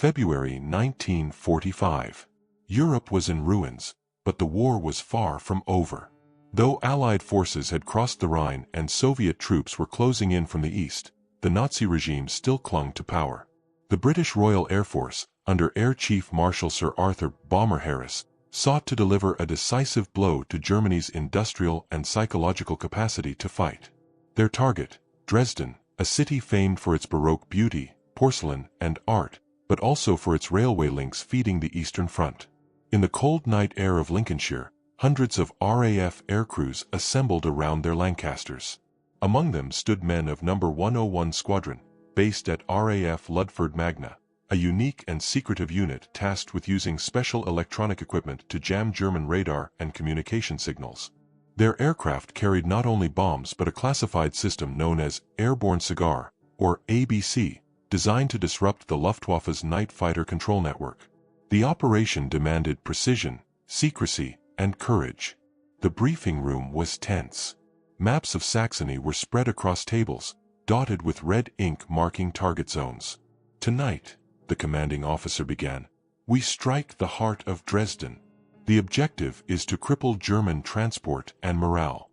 February 1945. Europe was in ruins, but the war was far from over. Though Allied forces had crossed the Rhine and Soviet troops were closing in from the east, the Nazi regime still clung to power. The British Royal Air Force, under Air Chief Marshal Sir Arthur "Bomber" Harris, sought to deliver a decisive blow to Germany's industrial and psychological capacity to fight. Their target, Dresden, a city famed for its Baroque beauty, porcelain, and art, but also for its railway links feeding the Eastern Front. In the cold night air of Lincolnshire, hundreds of RAF aircrews assembled around their Lancasters. Among them stood men of No. 101 Squadron, based at RAF Ludford Magna, a unique and secretive unit tasked with using special electronic equipment to jam German radar and communication signals. Their aircraft carried not only bombs but a classified system known as Airborne Cigar, or ABC, designed to disrupt the Luftwaffe's night fighter control network. The operation demanded precision, secrecy, and courage. The briefing room was tense. Maps of Saxony were spread across tables, dotted with red ink marking target zones. "Tonight," the commanding officer began, "we strike the heart of Dresden. The objective is to cripple German transport and morale."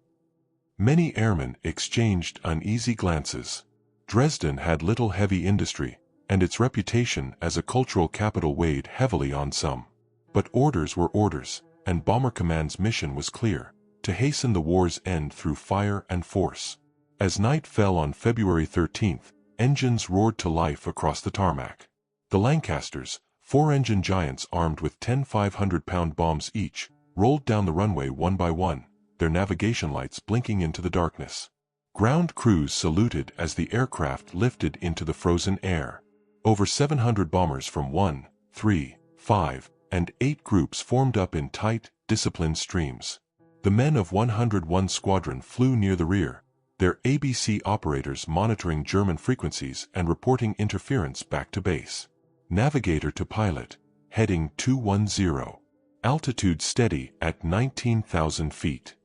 Many airmen exchanged uneasy glances. Dresden had little heavy industry, and its reputation as a cultural capital weighed heavily on some. But orders were orders, and Bomber Command's mission was clear: to hasten the war's end through fire and force. As night fell on February 13th, engines roared to life across the tarmac. The Lancasters, four-engine giants armed with 10 500-pound bombs each, rolled down the runway one by one, their navigation lights blinking into the darkness. Ground crews saluted as the aircraft lifted into the frozen air. Over 700 bombers from 1, 3, 5, and 8 groups formed up in tight, disciplined streams. The men of 101 Squadron flew near the rear, their ABC operators monitoring German frequencies and reporting interference back to base. Navigator to pilot, heading 210. Altitude steady at 19,000 feet.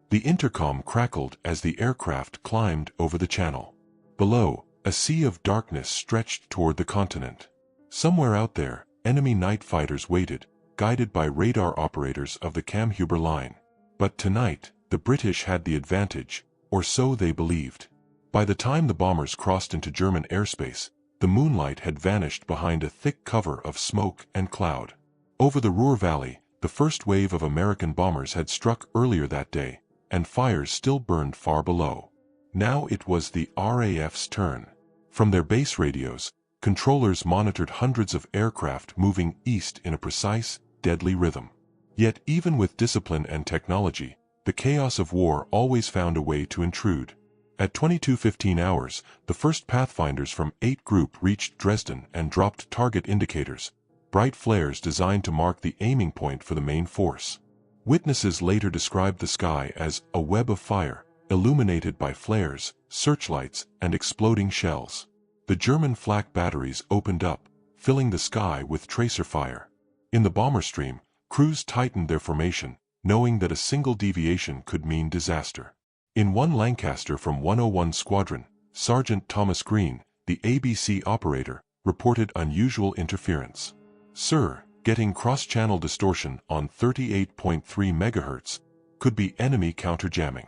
The intercom crackled as the aircraft climbed over the channel. Below, a sea of darkness stretched toward the continent. Somewhere out there, enemy night fighters waited, guided by radar operators of the Kammhuber line. But tonight, the British had the advantage, or so they believed. By the time the bombers crossed into German airspace, the moonlight had vanished behind a thick cover of smoke and cloud. Over the Ruhr Valley, the first wave of American bombers had struck earlier that day, and fires still burned far below. Now it was the RAF's turn. From their base radios, controllers monitored hundreds of aircraft moving east in a precise, deadly rhythm. Yet even with discipline and technology, the chaos of war always found a way to intrude. At 22:15 hours, the first Pathfinders from 8 Group reached Dresden and dropped target indicators, bright flares designed to mark the aiming point for the main force. Witnesses later described the sky as a web of fire, illuminated by flares, searchlights, and exploding shells. The German flak batteries opened up, filling the sky with tracer fire. In the bomber stream, crews tightened their formation, knowing that a single deviation could mean disaster. In one Lancaster from 101 Squadron, Sergeant Thomas Green, the ABC operator, reported unusual interference. "Sir, getting cross-channel distortion on 38.3 MHz. Could be enemy counter-jamming."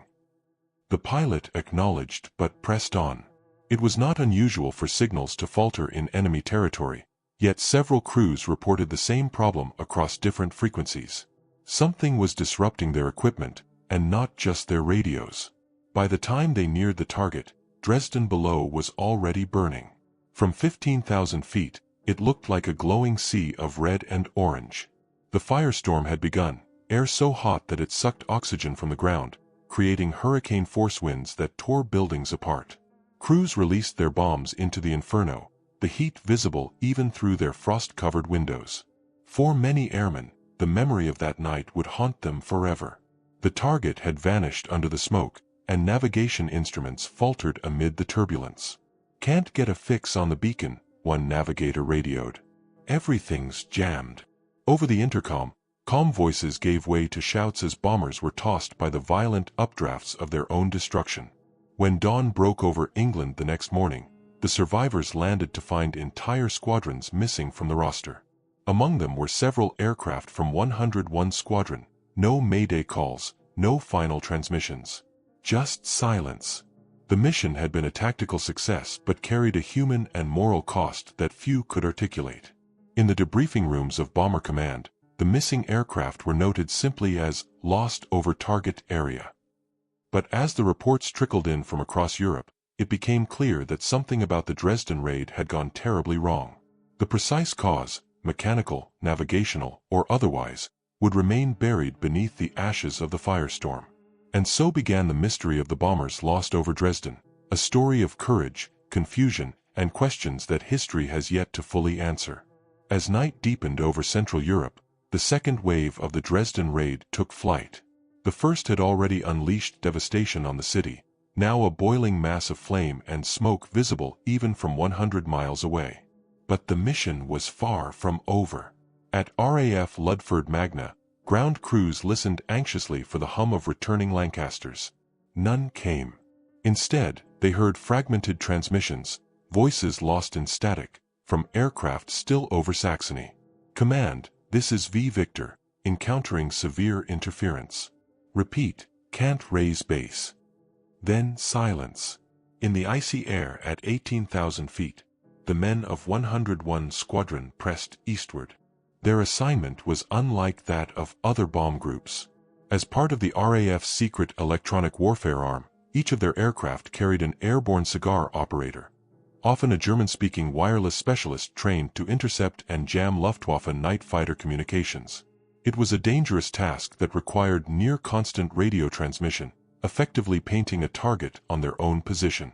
The pilot acknowledged but pressed on. It was not unusual for signals to falter in enemy territory, yet several crews reported the same problem across different frequencies. Something was disrupting their equipment, and not just their radios. By the time they neared the target, Dresden below was already burning. From 15,000 feet, it looked like a glowing sea of red and orange. The firestorm had begun, air so hot that it sucked oxygen from the ground, creating hurricane-force winds that tore buildings apart. Crews released their bombs into the inferno, the heat visible even through their frost-covered windows. For many airmen, the memory of that night would haunt them forever. The target had vanished under the smoke, and navigation instruments faltered amid the turbulence. "Can't get a fix on the beacon," one navigator radioed. "Everything's jammed." Over the intercom, calm voices gave way to shouts as bombers were tossed by the violent updrafts of their own destruction. When dawn broke over England the next morning, the survivors landed to find entire squadrons missing from the roster. Among them were several aircraft from 101 Squadron. No Mayday calls, no final transmissions. Just silence. The mission had been a tactical success but carried a human and moral cost that few could articulate. In the debriefing rooms of Bomber Command, the missing aircraft were noted simply as lost over target area. But as the reports trickled in from across Europe, it became clear that something about the Dresden raid had gone terribly wrong. The precise cause, mechanical, navigational, or otherwise, would remain buried beneath the ashes of the Firestorm. And so began the mystery of the bombers lost over Dresden, a story of courage, confusion, and questions that history has yet to fully answer. As night deepened over Central Europe, the second wave of the Dresden raid took flight. The first had already unleashed devastation on the city, now a boiling mass of flame and smoke visible even from 100 miles away. But the mission was far from over. At RAF Ludford Magna, ground crews listened anxiously for the hum of returning Lancasters. None came. Instead, they heard fragmented transmissions, voices lost in static, from aircraft still over Saxony. Command, this is V Victor, encountering severe interference. Repeat, can't raise base. Then silence. In the icy air at 18,000 feet, the men of 101 Squadron pressed eastward. Their assignment was unlike that of other bomb groups. As part of the RAF's secret electronic warfare arm, each of their aircraft carried an airborne cigar operator, often a German-speaking wireless specialist trained to intercept and jam Luftwaffe night fighter communications. It was a dangerous task that required near-constant radio transmission, effectively painting a target on their own position.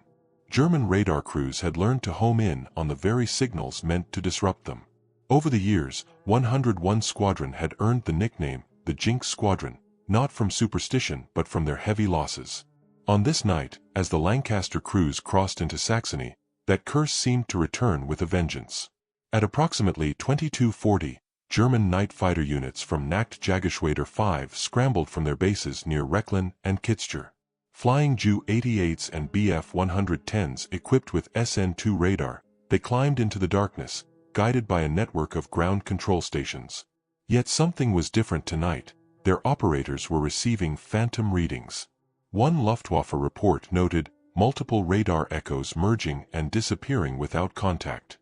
German radar crews had learned to home in on the very signals meant to disrupt them. Over the years, 101 Squadron had earned the nickname, the Jinx Squadron, not from superstition but from their heavy losses. On this night, as the Lancaster crews crossed into Saxony, that curse seemed to return with a vengeance. At approximately 22:40, German night fighter units from Nacht-Jagerschwader 5 scrambled from their bases near Rechlin and Kitzbühel. Flying Ju-88s and Bf-110s equipped with SN-2 radar, they climbed into the darkness, guided by a network of ground control stations. Yet something was different tonight. Their operators were receiving phantom readings. One Luftwaffe report noted multiple radar echoes merging and disappearing without contact.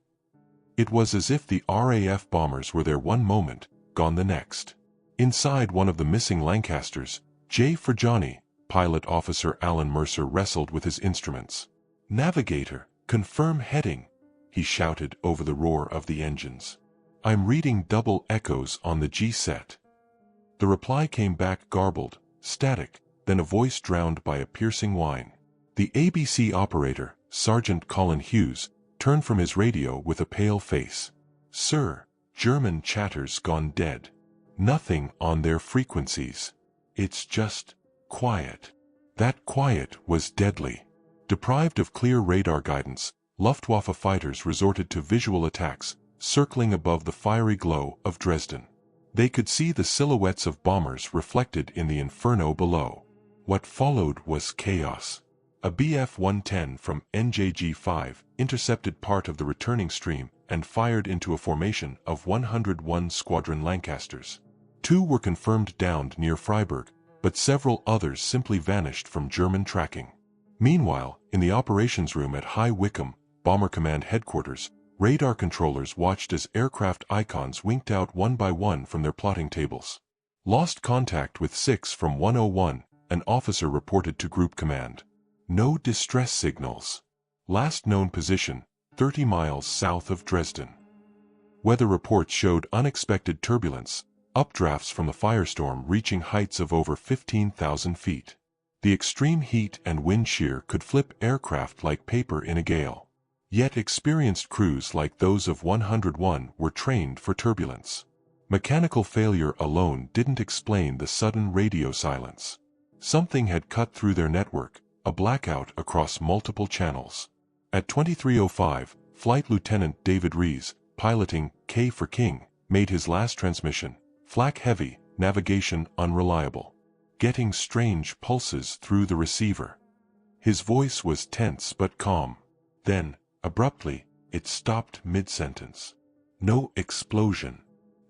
It was as if the RAF bombers were there one moment, gone the next. Inside one of the missing Lancasters, J. for Johnny, pilot officer Alan Mercer wrestled with his instruments. "Navigator, confirm heading," he shouted over the roar of the engines. "I'm reading double echoes on the G-set." The reply came back garbled, static, then a voice drowned by a piercing whine. The ABC operator, Sergeant Colin Hughes, turned from his radio with a pale face. "Sir, German chatter's gone dead. Nothing on their frequencies. It's just quiet." That quiet was deadly. Deprived of clear radar guidance, Luftwaffe fighters resorted to visual attacks, circling above the fiery glow of Dresden. They could see the silhouettes of bombers reflected in the inferno below. What followed was chaos. A Bf-110 from NJG-5 intercepted part of the returning stream and fired into a formation of 101 Squadron Lancasters. 2 were confirmed downed near Freiburg, but several others simply vanished from German tracking. Meanwhile, in the operations room at High Wycombe, Bomber Command headquarters, radar controllers watched as aircraft icons winked out one by one from their plotting tables. "Lost contact with 6 from 101, an officer reported to Group Command. No distress signals. Last known position, 30 miles south of Dresden." Weather reports showed unexpected turbulence, updrafts from the Firestorm reaching heights of over 15,000 feet. The extreme heat and wind shear could flip aircraft like paper in a gale. Yet experienced crews like those of 101 were trained for turbulence. Mechanical failure alone didn't explain the sudden radio silence. Something had cut through their network, a blackout across multiple channels. At 23:05, Flight Lieutenant David Rees, piloting K for King, made his last transmission. Flak heavy, navigation unreliable. Getting strange pulses through the receiver. His voice was tense but calm. Then, Abruptly, it stopped mid-sentence. No explosion.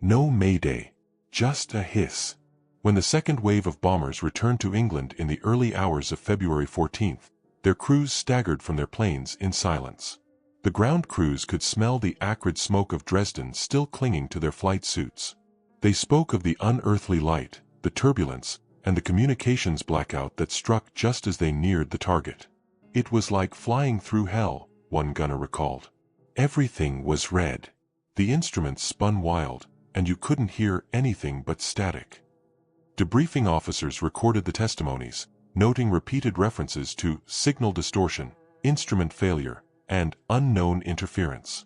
No mayday. Just a hiss. When the second wave of bombers returned to England in the early hours of February 14th, their crews staggered from their planes in silence. The ground crews could smell the acrid smoke of Dresden still clinging to their flight suits. They spoke of the unearthly light, the turbulence, and the communications blackout that struck just as they neared the target. It was like flying through hell, one gunner recalled. Everything was red. The instruments spun wild, and you couldn't hear anything but static. Debriefing officers recorded the testimonies, noting repeated references to signal distortion, instrument failure, and unknown interference.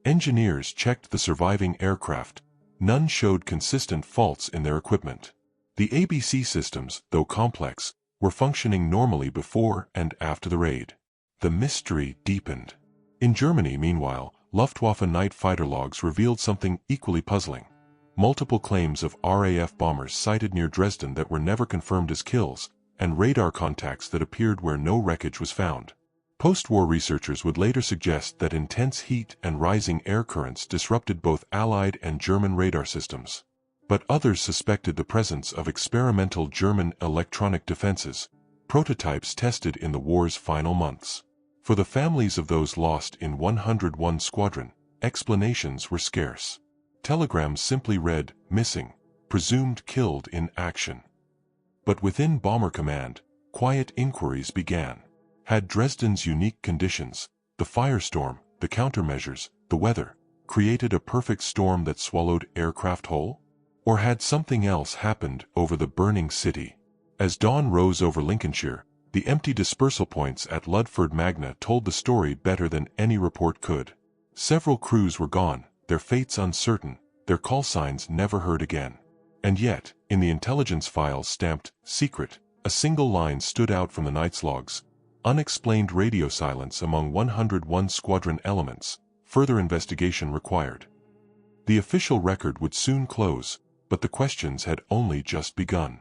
Engineers checked the surviving aircraft. None showed consistent faults in their equipment. The ABC systems, though complex, were functioning normally before and after the raid. The mystery deepened. In Germany, meanwhile, Luftwaffe night fighter logs revealed something equally puzzling. Multiple claims of RAF bombers sighted near Dresden that were never confirmed as kills, and radar contacts that appeared where no wreckage was found. Post-war researchers would later suggest that intense heat and rising air currents disrupted both Allied and German radar systems. But others suspected the presence of experimental German electronic defenses, prototypes tested in the war's final months. For the families of those lost in 101 Squadron, explanations were scarce. Telegrams simply read, "Missing, presumed killed in action." But within Bomber Command, quiet inquiries began. Had Dresden's unique conditions, the firestorm, the countermeasures, the weather, created a perfect storm that swallowed aircraft whole? Or had something else happened over the burning city? As dawn rose over Lincolnshire, the empty dispersal points at Ludford Magna told the story better than any report could. Several crews were gone, their fates uncertain, their call signs never heard again. And yet, in the intelligence files stamped "secret," a single line stood out from the night's logs. Unexplained radio silence among 101 Squadron elements, further investigation required. The official record would soon close, but the questions had only just begun.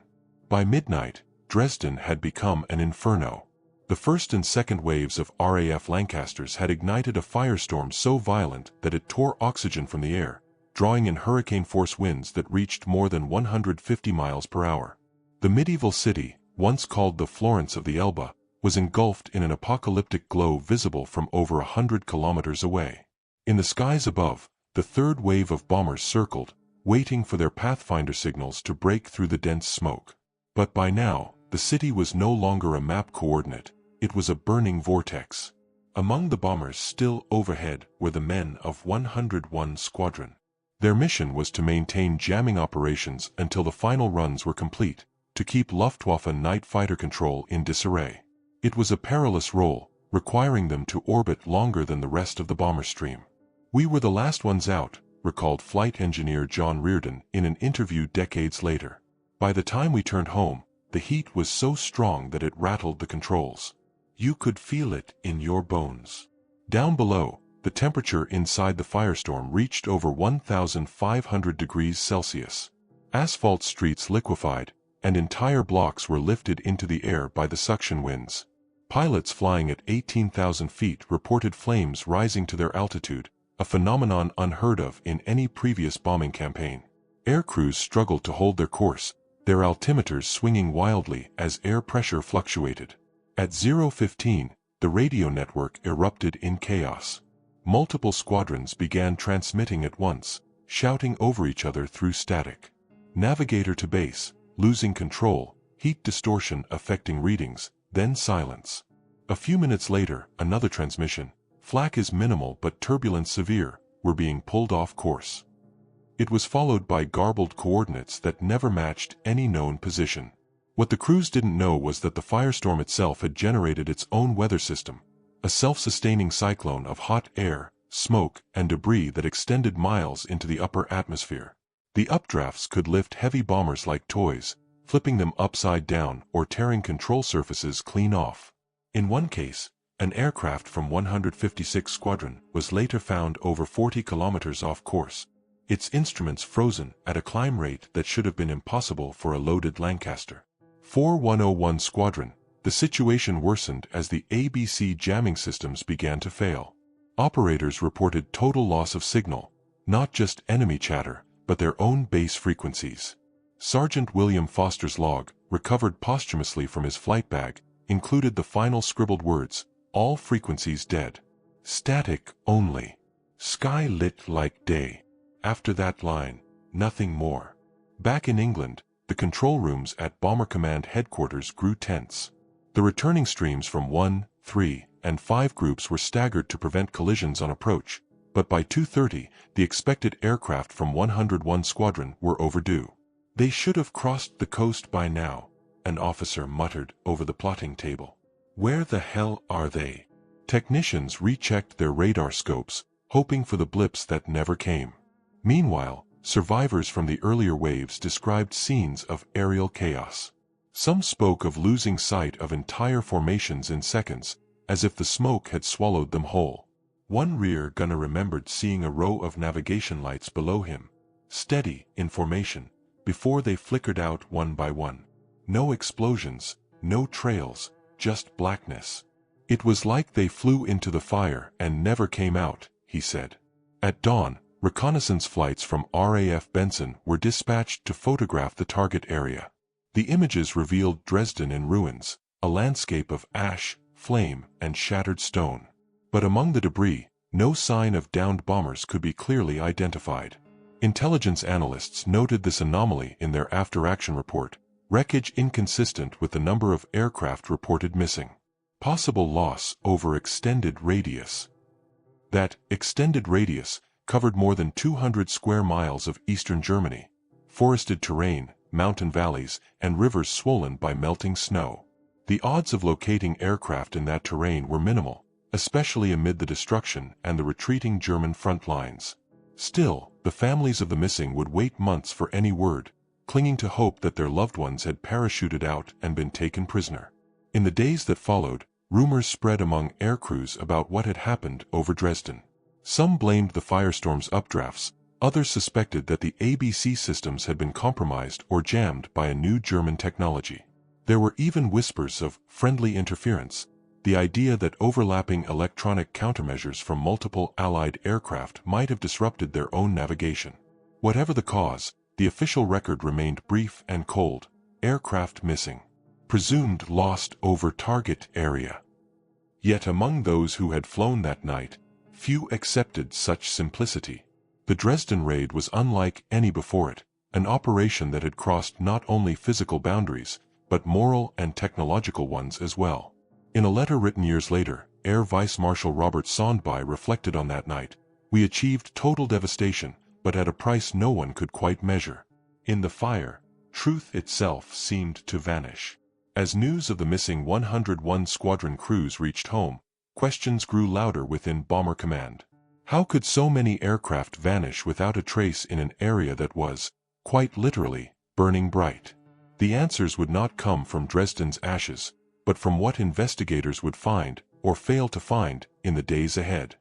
By midnight, Dresden had become an inferno. The first and second waves of RAF Lancasters had ignited a firestorm so violent that it tore oxygen from the air, drawing in hurricane-force winds that reached more than 150 miles per hour. The medieval city, once called the Florence of the Elbe, was engulfed in an apocalyptic glow visible from over 100 kilometers away. In the skies above, the third wave of bombers circled, waiting for their Pathfinder signals to break through the dense smoke. But by now, the city was no longer a map coordinate, it was a burning vortex. Among the bombers still overhead were the men of 101 Squadron. Their mission was to maintain jamming operations until the final runs were complete, to keep Luftwaffe night fighter control in disarray. It was a perilous role, requiring them to orbit longer than the rest of the bomber stream. "We were the last ones out," recalled flight engineer John Reardon in an interview decades later. "By the time we turned home, the heat was so strong that it rattled the controls. You could feel it in your bones." Down below, the temperature inside the firestorm reached over 1,500 degrees Celsius. Asphalt streets liquefied, and entire blocks were lifted into the air by the suction winds. Pilots flying at 18,000 feet reported flames rising to their altitude, a phenomenon unheard of in any previous bombing campaign. Air crews struggled to hold their course, their altimeters swinging wildly as air pressure fluctuated. At 0:15, the radio network erupted in chaos. Multiple squadrons began transmitting at once, shouting over each other through static. Navigator to base, losing control, heat distortion affecting readings, then silence. A few minutes later, another transmission, "Flak is minimal but turbulence severe," were being pulled off course. It was followed by garbled coordinates that never matched any known position. What the crews didn't know was that the firestorm itself had generated its own weather system, a self-sustaining cyclone of hot air, smoke, and debris that extended miles into the upper atmosphere. The updrafts could lift heavy bombers like toys, flipping them upside down or tearing control surfaces clean off. In one case, an aircraft from 156 Squadron was later found over 40 kilometers off course, its instruments frozen at a climb rate that should have been impossible for a loaded Lancaster. For 101 Squadron, the situation worsened as the ABC jamming systems began to fail. Operators reported total loss of signal, not just enemy chatter, but their own base frequencies. Sergeant William Foster's log, recovered posthumously from his flight bag, included the final scribbled words, "All frequencies dead. Static only. Sky lit like day." After that line, nothing more. Back in England, the control rooms at Bomber Command headquarters grew tense. The returning streams from 1, 3, and 5 groups were staggered to prevent collisions on approach, but by 2:30, the expected aircraft from 101 Squadron were overdue. "They should have crossed the coast by now," an officer muttered over the plotting table. "Where the hell are they?" Technicians rechecked their radar scopes, hoping for the blips that never came. Meanwhile, survivors from the earlier waves described scenes of aerial chaos. Some spoke of losing sight of entire formations in seconds, as if the smoke had swallowed them whole. One rear gunner remembered seeing a row of navigation lights below him, steady in formation, before they flickered out one by one. No explosions, no trails, just blackness. "It was like they flew into the fire and never came out," he said. At dawn, reconnaissance flights from RAF Benson were dispatched to photograph the target area. The images revealed Dresden in ruins, a landscape of ash, flame, and shattered stone. But among the debris, no sign of downed bombers could be clearly identified. Intelligence analysts noted this anomaly in their after-action report, wreckage inconsistent with the number of aircraft reported missing. Possible loss over extended radius. That extended radius covered more than 200 square miles of eastern Germany, forested terrain, mountain valleys, and rivers swollen by melting snow. The odds of locating aircraft in that terrain were minimal, especially amid the destruction and the retreating German front lines. Still, the families of the missing would wait months for any word, clinging to hope that their loved ones had parachuted out and been taken prisoner. In the days that followed, rumors spread among air crews about what had happened over Dresden. Some blamed the Firestorm's updrafts, others suspected that the ABC systems had been compromised or jammed by a new German technology. There were even whispers of friendly interference, the idea that overlapping electronic countermeasures from multiple Allied aircraft might have disrupted their own navigation. Whatever the cause, the official record remained brief and cold: aircraft missing. Presumed lost over target area. Yet among those who had flown that night, few accepted such simplicity. The Dresden raid was unlike any before it, an operation that had crossed not only physical boundaries, but moral and technological ones as well. In a letter written years later, Air Vice Marshal Robert Sondby reflected on that night: "We achieved total devastation, but at a price no one could quite measure. In the fire, truth itself seemed to vanish." As news of the missing 101 Squadron crews reached home, questions grew louder within Bomber Command. How could so many aircraft vanish without a trace in an area that was, quite literally, burning bright? The answers would not come from Dresden's ashes, but from what investigators would find, or fail to find, in the days ahead.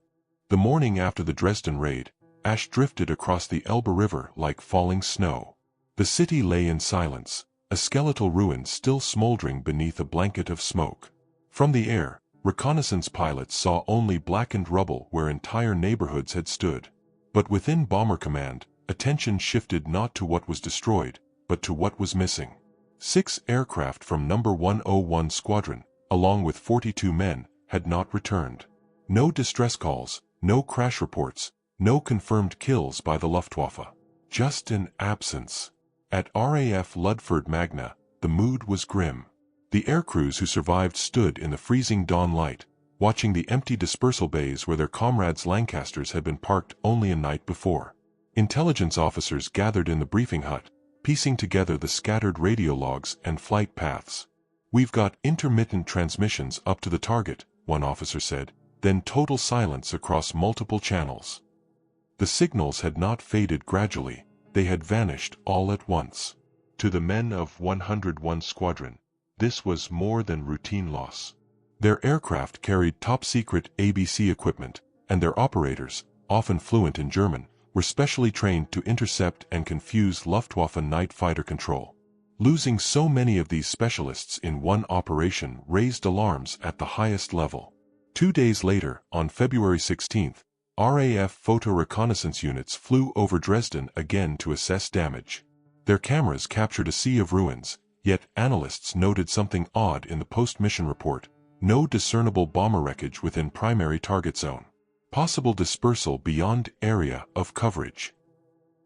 The morning after the Dresden raid, ash drifted across the Elbe River like falling snow. The city lay in silence, a skeletal ruin still smoldering beneath a blanket of smoke. From the air, reconnaissance pilots saw only blackened rubble where entire neighborhoods had stood. But within Bomber Command, attention shifted not to what was destroyed, but to what was missing. 6 aircraft from No. 101 Squadron, along with 42 men, had not returned. No distress calls, no crash reports, no confirmed kills by the Luftwaffe. Just an absence. At RAF Ludford Magna, the mood was grim. The aircrews who survived stood in the freezing dawn light, watching the empty dispersal bays where their comrades' Lancasters had been parked only a night before. Intelligence officers gathered in the briefing hut, piecing together the scattered radio logs and flight paths. "We've got intermittent transmissions up to the target," one officer said, then total silence across multiple channels. The signals had not faded gradually, they had vanished all at once. To the men of 101 Squadron, this was more than routine loss. Their aircraft carried top-secret ABC equipment, and their operators, often fluent in German, were specially trained to intercept and confuse Luftwaffe night fighter control. Losing so many of these specialists in one operation raised alarms at the highest level. 2 days later, on February 16, RAF photo reconnaissance units flew over Dresden again to assess damage. Their cameras captured a sea of ruins, yet analysts noted something odd in the post-mission report: no discernible bomber wreckage within primary target zone. Possible dispersal beyond area of coverage.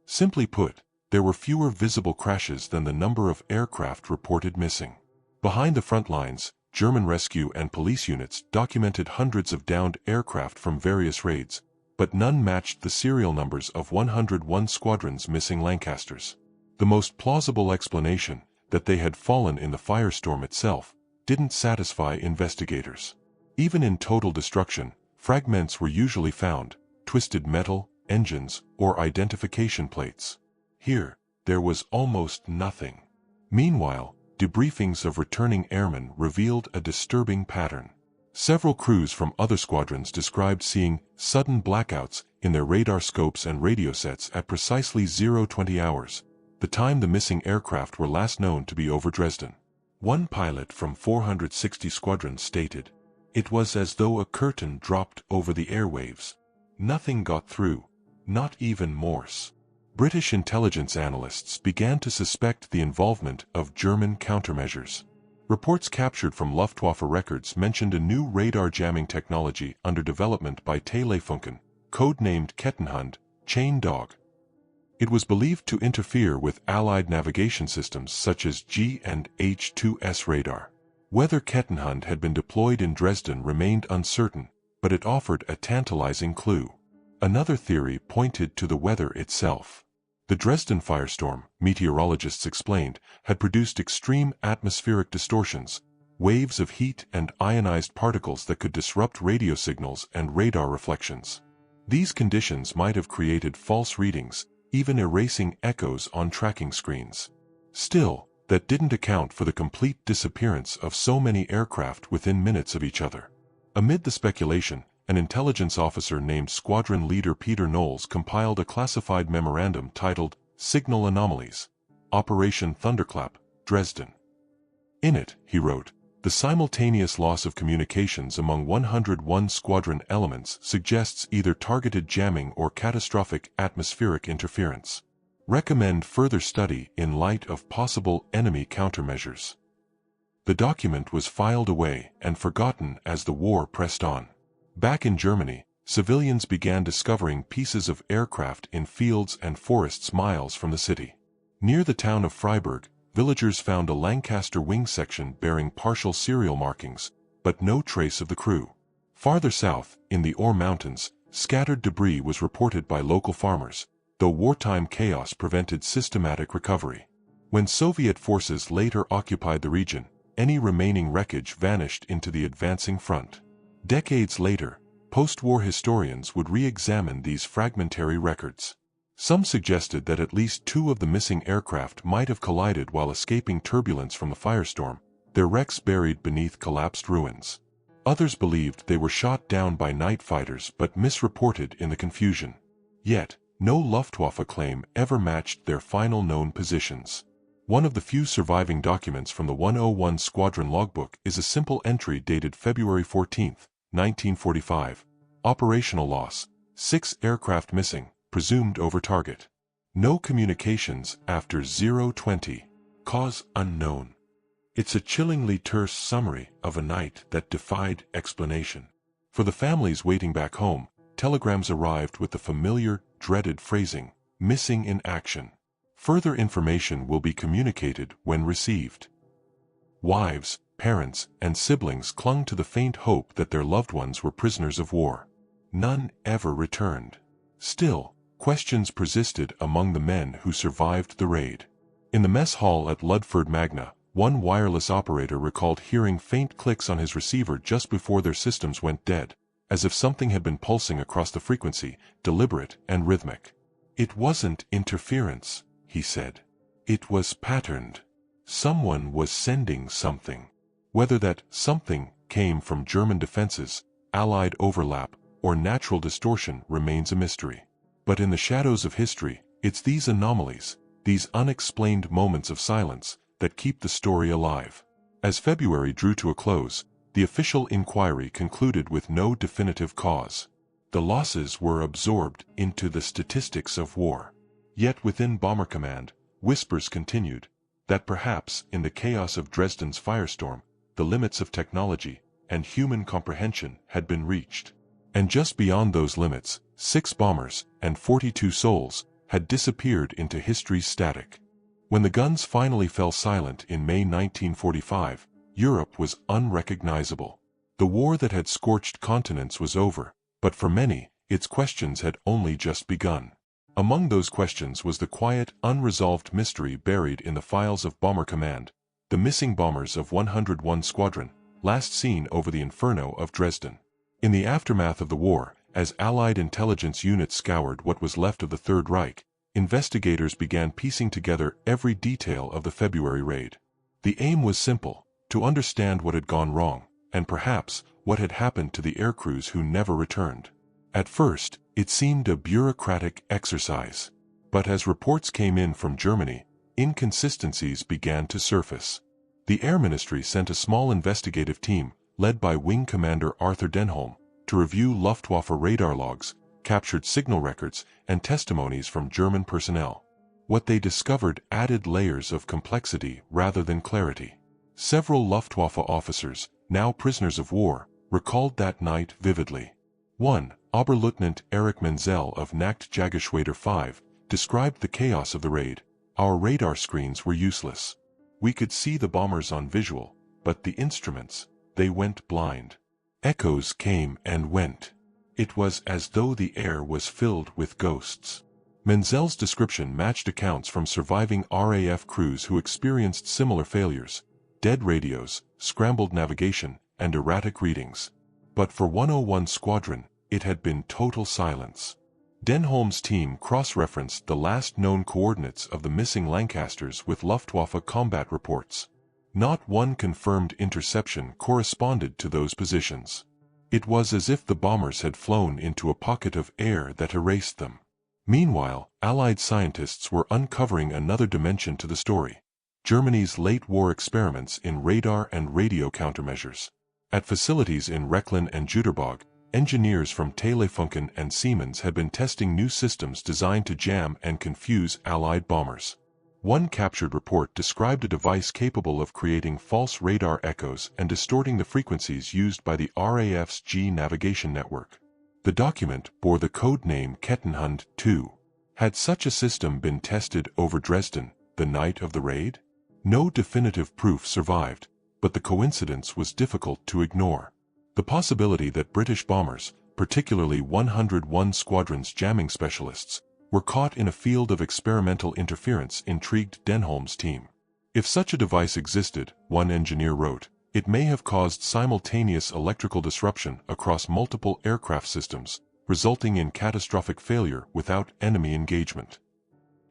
Simply put, there were fewer visible crashes than the number of aircraft reported missing. Behind the front lines, German rescue and police units documented hundreds of downed aircraft from various raids, but none matched the serial numbers of 101 squadrons missing Lancasters. The most plausible explanation, that they had fallen in the firestorm itself, didn't satisfy investigators. Even in total destruction, fragments were usually found: twisted metal, engines, or identification plates. Here, there was almost nothing. Meanwhile, debriefings of returning airmen revealed a disturbing pattern. Several crews from other squadrons described seeing sudden blackouts in their radar scopes and radio sets at precisely 0:20 hours, the time the missing aircraft were last known to be over Dresden. One pilot from 460 Squadron stated, "It was as though a curtain dropped over the airwaves. Nothing got through, not even Morse." British intelligence analysts began to suspect the involvement of German countermeasures. Reports captured from Luftwaffe records mentioned a new radar jamming technology under development by Telefunken, codenamed Kettenhund, chain dog. It was believed to interfere with Allied navigation systems such as G and H-2S radar. Whether Kettenhund had been deployed in Dresden remained uncertain, but it offered a tantalizing clue. Another theory pointed to the weather itself. The Dresden firestorm, meteorologists explained, had produced extreme atmospheric distortions, waves of heat and ionized particles that could disrupt radio signals and radar reflections. These conditions might have created false readings, even erasing echoes on tracking screens. Still, that didn't account for the complete disappearance of so many aircraft within minutes of each other. Amid the speculation, an intelligence officer named Squadron Leader Peter Knowles compiled a classified memorandum titled Signal Anomalies, Operation Thunderclap, Dresden. In it, he wrote, "The simultaneous loss of communications among 101 squadron elements suggests either targeted jamming or catastrophic atmospheric interference. Recommend further study in light of possible enemy countermeasures." The document was filed away and forgotten as the war pressed on. Back in Germany, civilians began discovering pieces of aircraft in fields and forests miles from the city. Near the town of Freiburg, villagers found a Lancaster wing section bearing partial serial markings, but no trace of the crew. Farther south, in the Ore Mountains, scattered debris was reported by local farmers, though wartime chaos prevented systematic recovery. When Soviet forces later occupied the region, any remaining wreckage vanished into the advancing front. Decades later, post-war historians would re-examine these fragmentary records. Some suggested that at least 2 of the missing aircraft might have collided while escaping turbulence from the firestorm, their wrecks buried beneath collapsed ruins. Others believed they were shot down by night fighters but misreported in the confusion. Yet, no Luftwaffe claim ever matched their final known positions. One of the few surviving documents from the 101 Squadron logbook is a simple entry dated February 14, 1945. Operational loss: 6 aircraft missing, presumed over target. No communications after 0:20. Cause unknown. It's a chillingly terse summary of a night that defied explanation. For the families waiting back home, telegrams arrived with the familiar, dreaded phrasing, "missing in action." Further information will be communicated when received. Wives, parents, and siblings clung to the faint hope that their loved ones were prisoners of war. None ever returned. Still, questions persisted among the men who survived the raid. In the mess hall at Ludford Magna, one wireless operator recalled hearing faint clicks on his receiver just before their systems went dead, as if something had been pulsing across the frequency, deliberate and rhythmic. "It wasn't interference," he said. "It was patterned. Someone was sending something." Whether that something came from German defenses, Allied overlap, or natural distortion remains a mystery. But in the shadows of history, it's these anomalies, these unexplained moments of silence, that keep the story alive. As February drew to a close, the official inquiry concluded with no definitive cause. The losses were absorbed into the statistics of war. Yet within Bomber Command, whispers continued that perhaps, in the chaos of Dresden's firestorm, the limits of technology and human comprehension had been reached. And just beyond those limits, 6 bombers and 42 souls had disappeared into history's static. When the guns finally fell silent in May 1945, Europe was unrecognizable. The war that had scorched continents was over, but for many, its questions had only just begun. Among those questions was the quiet, unresolved mystery buried in the files of Bomber Command, the missing bombers of 101 Squadron, last seen over the inferno of Dresden. In the aftermath of the war, as Allied intelligence units scoured what was left of the Third Reich, investigators began piecing together every detail of the February raid. The aim was simple: to understand what had gone wrong, and perhaps what had happened to the aircrews who never returned. At first, it seemed a bureaucratic exercise. But as reports came in from Germany, inconsistencies began to surface. The Air Ministry sent a small investigative team, led by Wing Commander Arthur Denholm, to review Luftwaffe radar logs, captured signal records, and testimonies from German personnel. What they discovered added layers of complexity rather than clarity. Several Luftwaffe officers, now prisoners of war, recalled that night vividly. One, Oberleutnant Erich Menzel of Nacht Jagdgeschwader 5, described the chaos of the raid. Our radar screens were useless. We could see the bombers on visual, but the instruments, they went blind. Echoes came and went. It was as though the air was filled with ghosts. Menzel's description matched accounts from surviving RAF crews who experienced similar failures: dead radios, scrambled navigation, and erratic readings. But for 101 Squadron, it had been total silence. Denholm's team cross-referenced the last known coordinates of the missing Lancasters with Luftwaffe combat reports. Not one confirmed interception corresponded to those positions. It was as if the bombers had flown into a pocket of air that erased them. Meanwhile, Allied scientists were uncovering another dimension to the story: Germany's late-war experiments in radar and radio countermeasures. At facilities in Rechlin and Jüterbog, engineers from Telefunken and Siemens had been testing new systems designed to jam and confuse Allied bombers. One captured report described a device capable of creating false radar echoes and distorting the frequencies used by the RAF's G navigation network. The document bore the code name Kettenhund 2. Had such a system been tested over Dresden the night of the raid? No definitive proof survived, but the coincidence was difficult to ignore. The possibility that British bombers, particularly 101 Squadron's jamming specialists, were caught in a field of experimental interference intrigued Denholm's team. If such a device existed, one engineer wrote, it may have caused simultaneous electrical disruption across multiple aircraft systems, resulting in catastrophic failure without enemy engagement.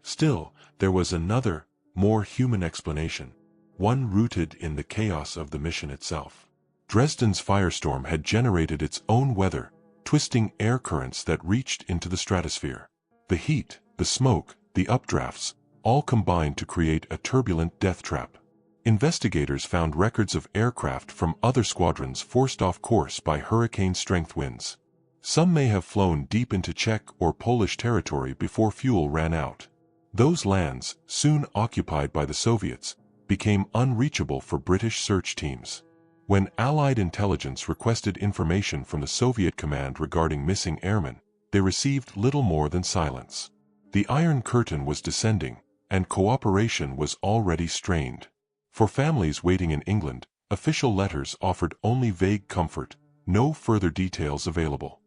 Still, there was another, more human explanation, one rooted in the chaos of the mission itself. Dresden's firestorm had generated its own weather, twisting air currents that reached into the stratosphere. The heat, the smoke, the updrafts, all combined to create a turbulent death trap. Investigators found records of aircraft from other squadrons forced off course by hurricane-strength winds. Some may have flown deep into Czech or Polish territory before fuel ran out. Those lands, soon occupied by the Soviets, became unreachable for British search teams. When Allied intelligence requested information from the Soviet command regarding missing airmen, they received little more than silence. The Iron Curtain was descending, and cooperation was already strained. For families waiting in England, official letters offered only vague comfort, no further details available.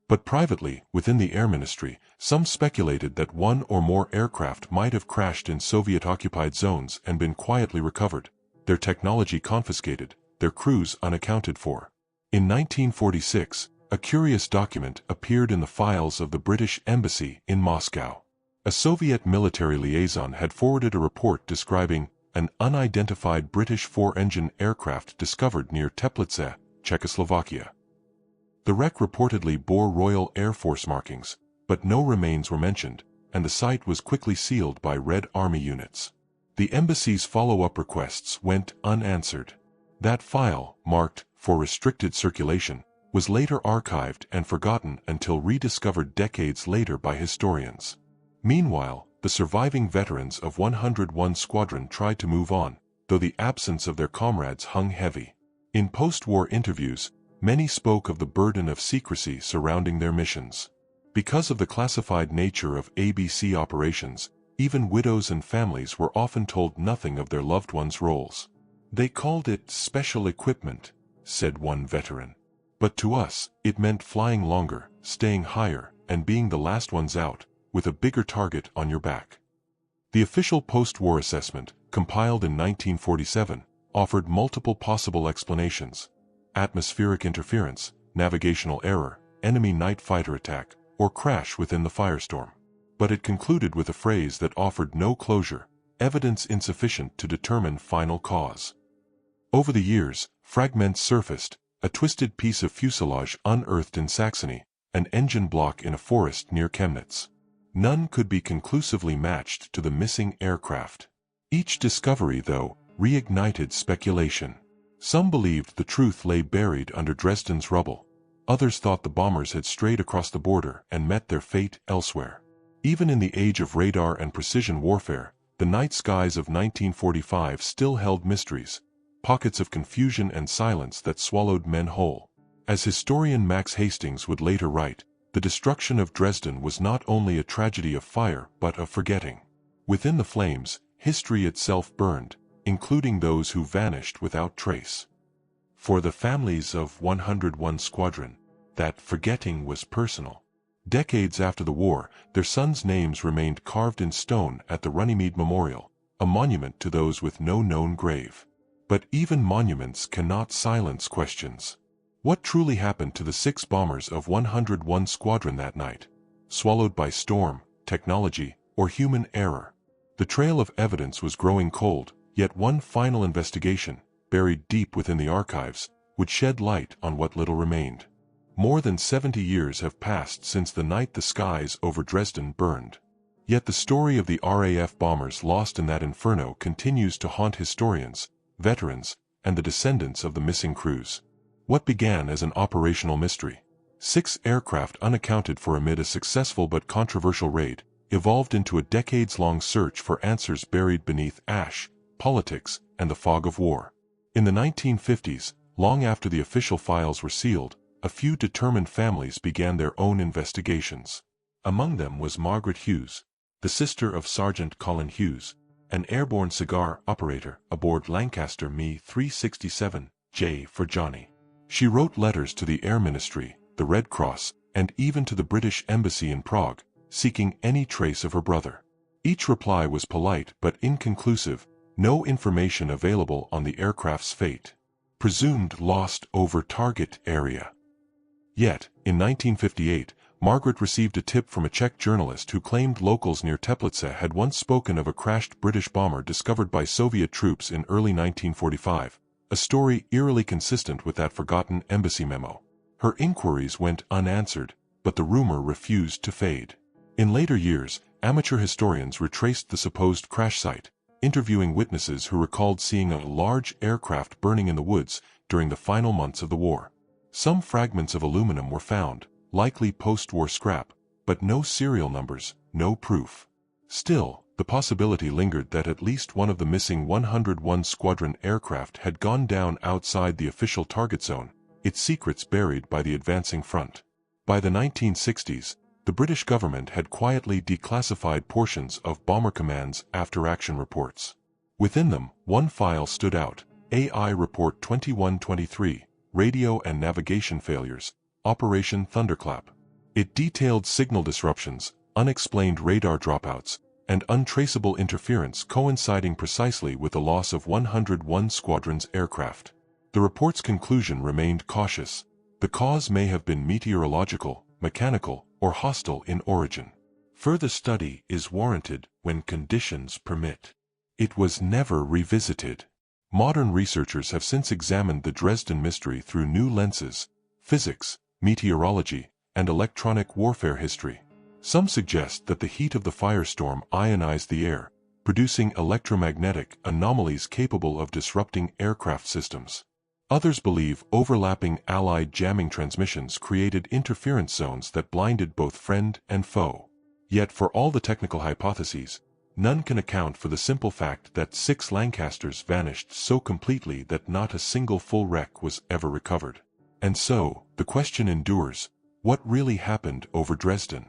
But privately, within the Air Ministry, some speculated that one or more aircraft might have crashed in Soviet-occupied zones and been quietly recovered, their technology confiscated, their crews unaccounted for. In 1946, a curious document appeared in the files of the British Embassy in Moscow. A Soviet military liaison had forwarded a report describing an unidentified British four-engine aircraft discovered near Teplice, Czechoslovakia. The wreck reportedly bore Royal Air Force markings, but no remains were mentioned, and the site was quickly sealed by Red Army units. The embassy's follow-up requests went unanswered. That file, marked for restricted circulation, was later archived and forgotten until rediscovered decades later by historians. Meanwhile, the surviving veterans of 101 Squadron tried to move on, though the absence of their comrades hung heavy. In post-war interviews, many spoke of the burden of secrecy surrounding their missions. Because of the classified nature of ABC operations, even widows and families were often told nothing of their loved ones' roles. "They called it special equipment," said one veteran. "But to us, it meant flying longer, staying higher, and being the last ones out, with a bigger target on your back." The official post-war assessment, compiled in 1947, offered multiple possible explanations: atmospheric interference, navigational error, enemy night fighter attack, or crash within the Firestorm. But it concluded with a phrase that offered no closure: evidence insufficient to determine final cause. Over the years, fragments surfaced: a twisted piece of fuselage unearthed in Saxony, an engine block in a forest near Chemnitz. None could be conclusively matched to the missing aircraft. Each discovery, though, reignited speculation. Some believed the truth lay buried under Dresden's rubble. Others thought the bombers had strayed across the border and met their fate elsewhere. Even in the age of radar and precision warfare, the night skies of 1945 still held mysteries, pockets of confusion and silence that swallowed men whole. As historian Max Hastings would later write, the destruction of Dresden was not only a tragedy of fire but of forgetting. Within the flames, history itself burned, including those who vanished without trace. For the families of 101 Squadron, that forgetting was personal. Decades after the war, their sons' names remained carved in stone at the Runnymede Memorial, a monument to those with no known grave. But even monuments cannot silence questions. What truly happened to the 6 bombers of 101 Squadron that night? Swallowed by storm, technology, or human error? The trail of evidence was growing cold, yet one final investigation, buried deep within the archives, would shed light on what little remained. More than 70 years have passed since the night the skies over Dresden burned. Yet the story of the RAF bombers lost in that inferno continues to haunt historians, veterans, and the descendants of the missing crews. What began as an operational mystery, 6 aircraft unaccounted for amid a successful but controversial raid, evolved into a decades-long search for answers buried beneath ash, politics, and the fog of war. In the 1950s, long after the official files were sealed, a few determined families began their own investigations. Among them was Margaret Hughes, the sister of Sergeant Colin Hughes, an airborne cigar operator aboard Lancaster Me 367, J for Johnny. She wrote letters to the Air Ministry, the Red Cross, and even to the British Embassy in Prague, seeking any trace of her brother. Each reply was polite but inconclusive: no information available on the aircraft's fate. Presumed lost over target area. Yet, in 1958, Margaret received a tip from a Czech journalist who claimed locals near Teplice had once spoken of a crashed British bomber discovered by Soviet troops in early 1945. A story eerily consistent with that forgotten embassy memo. Her inquiries went unanswered, but the rumor refused to fade. In later years, amateur historians retraced the supposed crash site, interviewing witnesses who recalled seeing a large aircraft burning in the woods during the final months of the war. Some fragments of aluminum were found, likely post-war scrap, but no serial numbers, no proof. Still, the possibility lingered that at least one of the missing 101 Squadron aircraft had gone down outside the official target zone, its secrets buried by the advancing front. By the 1960s, the British government had quietly declassified portions of Bomber Command's after-action reports. Within them, one file stood out: AI Report 2123, Radio and Navigation Failures, Operation Thunderclap. It detailed signal disruptions, unexplained radar dropouts, and untraceable interference coinciding precisely with the loss of 101 Squadron's aircraft. The report's conclusion remained cautious. The cause may have been meteorological, mechanical, or hostile in origin. Further study is warranted when conditions permit. It was never revisited. Modern researchers have since examined the Dresden mystery through new lenses: physics, meteorology, and electronic warfare history. Some suggest that the heat of the firestorm ionized the air, producing electromagnetic anomalies capable of disrupting aircraft systems. Others believe overlapping Allied jamming transmissions created interference zones that blinded both friend and foe. Yet for all the technical hypotheses, none can account for the simple fact that 6 Lancasters vanished so completely that not a single full wreck was ever recovered. And so, the question endures, what really happened over Dresden?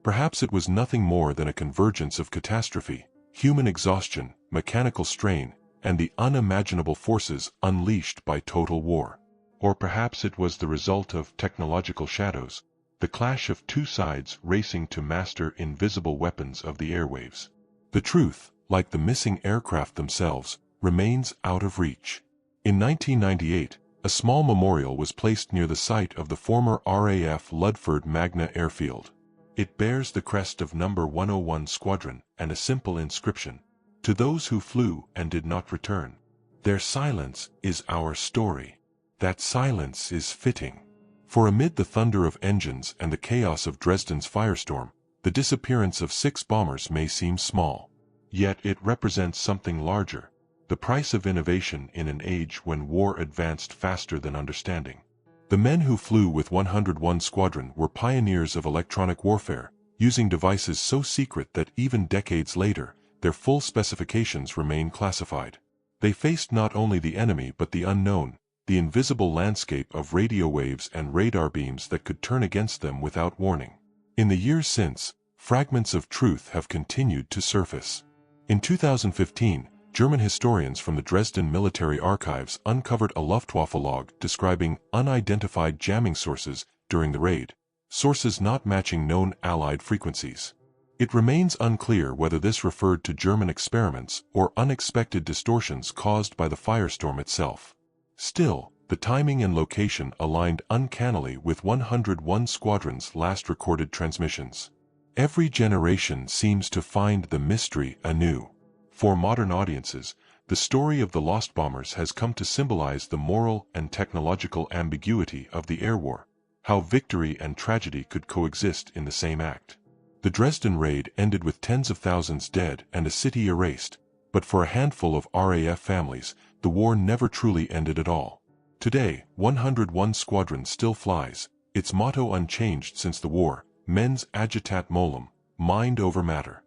Perhaps it was nothing more than a convergence of catastrophe, human exhaustion, mechanical strain, and the unimaginable forces unleashed by total war. Or perhaps it was the result of technological shadows, the clash of two sides racing to master invisible weapons of the airwaves. The truth, like the missing aircraft themselves, remains out of reach. In 1998, a small memorial was placed near the site of the former RAF Ludford Magna airfield. It bears the crest of No. 101 Squadron and a simple inscription: "To those who flew and did not return, their silence is our story." That silence is fitting. For amid the thunder of engines and the chaos of Dresden's Firestorm, the disappearance of 6 bombers may seem small. Yet it represents something larger, the price of innovation in an age when war advanced faster than understanding. The men who flew with 101 Squadron were pioneers of electronic warfare, using devices so secret that even decades later, their full specifications remain classified. They faced not only the enemy but the unknown, the invisible landscape of radio waves and radar beams that could turn against them without warning. In the years since, fragments of truth have continued to surface. In 2015, German historians from the Dresden Military Archives uncovered a Luftwaffe log describing unidentified jamming sources during the raid, sources not matching known Allied frequencies. It remains unclear whether this referred to German experiments or unexpected distortions caused by the Firestorm itself. Still, the timing and location aligned uncannily with 101 Squadron's last recorded transmissions. Every generation seems to find the mystery anew. For modern audiences, the story of the lost bombers has come to symbolize the moral and technological ambiguity of the air war, how victory and tragedy could coexist in the same act. The Dresden raid ended with tens of thousands dead and a city erased, but for a handful of RAF families, the war never truly ended at all. Today, 101 Squadron still flies, its motto unchanged since the war: mens agitat molem, mind over matter.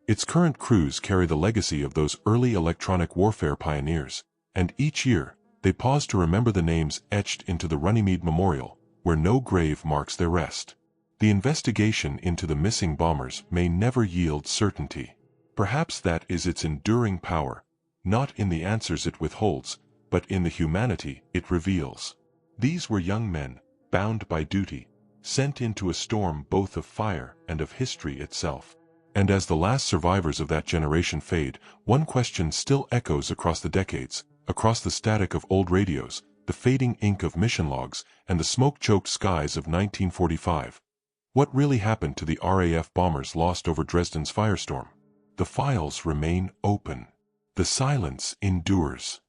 Its current crews carry the legacy of those early electronic warfare pioneers, and each year, they pause to remember the names etched into the Runnymede Memorial, where no grave marks their rest. The investigation into the missing bombers may never yield certainty. Perhaps that is its enduring power, not in the answers it withholds, but in the humanity it reveals. These were young men, bound by duty, sent into a storm both of fire and of history itself. And as the last survivors of that generation fade, one question still echoes across the decades, across the static of old radios, the fading ink of mission logs, and the smoke-choked skies of 1945. What really happened to the RAF bombers lost over Dresden's Firestorm? The files remain open. The silence endures.